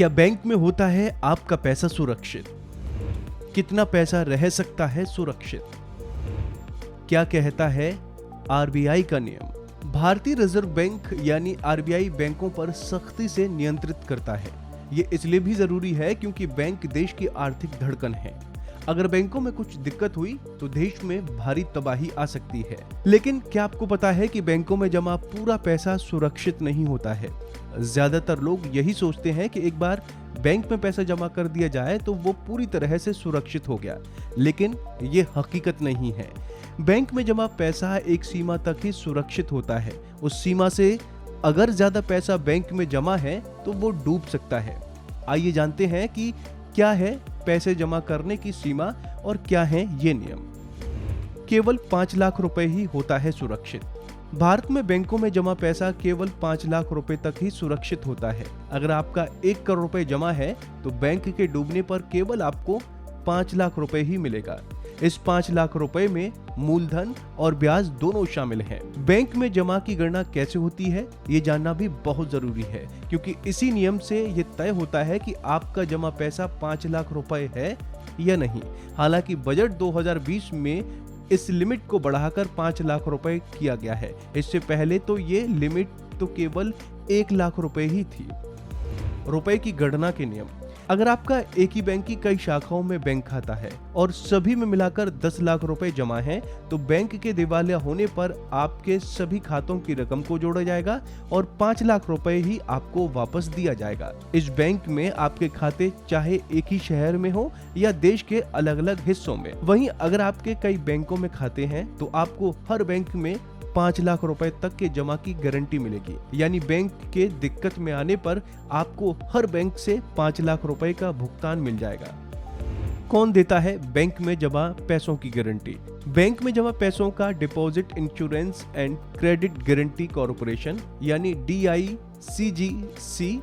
क्या बैंक में होता है आपका पैसा सुरक्षित? कितना पैसा रह सकता है सुरक्षित? क्या कहता है आरबीआई का नियम? भारतीय रिजर्व बैंक यानी आरबीआई बैंकों पर सख्ती से नियंत्रित करता है। ये इसलिए भी जरूरी है क्योंकि बैंक देश की आर्थिक धड़कन है। अगर बैंकों में कुछ दिक्कत हुई तो देश में भारी तबाही आ सकती है। लेकिन क्या आपको पता है कि बैंकों में जमा पूरा पैसा सुरक्षित नहीं होता है? ज्यादातर लोग यही सोचते हैं कि एक बार बैंक में पैसा जमा कर दिया जाए तो वो पूरी तरह से सुरक्षित हो गया, लेकिन ये हकीकत नहीं है। बैंक में जमा पैसा एक सीमा तक ही सुरक्षित होता है। उस सीमा से अगर ज्यादा पैसा बैंक में जमा है तो वो डूब सकता है। आइए जानते हैं कि क्या है पैसे जमा करने की सीमा और क्या है ये नियम। केवल 5 लाख रुपए ही होता है सुरक्षित। भारत में बैंकों में जमा पैसा केवल 5 लाख रुपए तक ही सुरक्षित होता है। अगर आपका 1 करोड़ रुपए जमा है तो बैंक के डूबने पर केवल आपको 5 लाख रुपए ही मिलेगा। इस 5 लाख रुपए में मूलधन और ब्याज दोनों शामिल हैं। बैंक में जमा की गणना कैसे होती है ये जानना भी बहुत जरूरी है, क्योंकि इसी नियम से ये तय होता है कि आपका जमा पैसा 5 लाख रुपए है या नहीं। हालांकि बजट 2020 में इस लिमिट को बढ़ाकर 5 लाख रुपए किया गया है। इससे पहले तो ये लिमिट तो केवल 1 लाख रुपए ही थी। रुपए की गणना के नियम। अगर आपका एक ही बैंक की कई शाखाओं में बैंक खाता है और सभी में मिलाकर 10 लाख रुपए जमा है तो बैंक के दिवालिया होने पर आपके सभी खातों की रकम को जोड़ा जाएगा और 5 लाख रुपए ही आपको वापस दिया जाएगा। इस बैंक में आपके खाते चाहे एक ही शहर में हो या देश के अलग अलग हिस्सों में। वहीं अगर आपके कई बैंकों में खाते हैं तो आपको हर बैंक में 5 लाख रुपए तक के जमा की गारंटी मिलेगी। यानी बैंक के दिक्कत में आने पर आपको हर बैंक से 5 लाख रुपए का भुगतान मिल जाएगा। कौन देता है बैंक में जमा पैसों की गारंटी? बैंक में जमा पैसों का deposit insurance and credit guarantee corporation यानी DICGC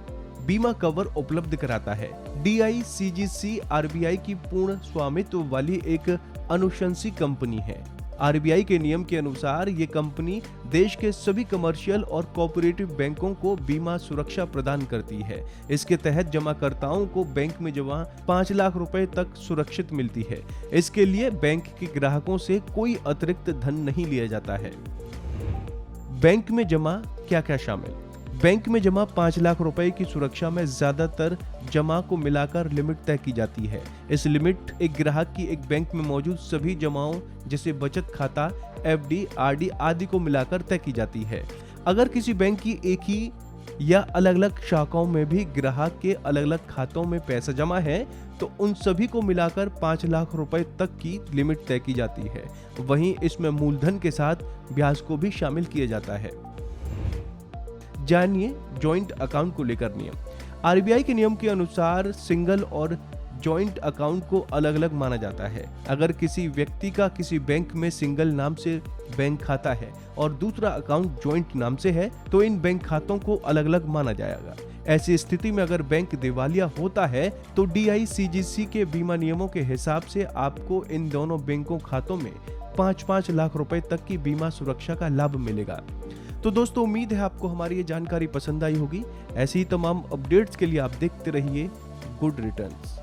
बीमा कवर उपलब्ध कराता है। DICGC आरबीआई की पूर्ण स्वामित्व वाली एक अनुशंसी कंपनी है। आरबीआई के नियम के अनुसार ये कंपनी देश के सभी कमर्शियल और कोऑपरेटिव बैंकों को बीमा सुरक्षा प्रदान करती है। इसके तहत जमाकर्ताओं को बैंक में जमा 5 लाख रुपए तक सुरक्षित मिलती है। इसके लिए बैंक के ग्राहकों से कोई अतिरिक्त धन नहीं लिया जाता है। बैंक में जमा क्या क्या शामिल? बैंक में जमा 5 लाख रुपए की सुरक्षा में ज्यादातर जमा को मिलाकर लिमिट तय की जाती है। इस लिमिट एक ग्राहक की एक बैंक में मौजूद सभी जमाओं जैसे बचत खाता, FD, RD आदि को मिलाकर तय की जाती है। अगर किसी बैंक की एक ही या अलग अलग शाखाओं में भी ग्राहक के अलग अलग खातों में पैसा जमा है तो उन सभी को मिलाकर 5 लाख रुपए तक की लिमिट तय की जाती है। वहीं इसमें मूलधन के साथ ब्याज को भी शामिल किया जाता है। जानिए जॉइंट अकाउंट को लेकर नियम। आरबीआई के नियम के अनुसार सिंगल और जॉइंट अकाउंट को अलग अलग माना जाता है। अगर किसी व्यक्ति का किसी बैंक में सिंगल नाम से बैंक खाता है और दूसरा अकाउंट जॉइंट नाम से है तो इन बैंक खातों को अलग अलग माना जाएगा। ऐसी स्थिति में अगर बैंक दिवालिया होता है तो DICGC के बीमा नियमों के हिसाब से आपको इन दोनों बैंकों खातों में 5-5 लाख रुपए तक की बीमा सुरक्षा का लाभ मिलेगा। तो दोस्तों, उम्मीद है आपको हमारी ये जानकारी पसंद आई होगी। ऐसी ही तमाम अपडेट्स के लिए आप देखते रहिए गुड रिटर्न्स।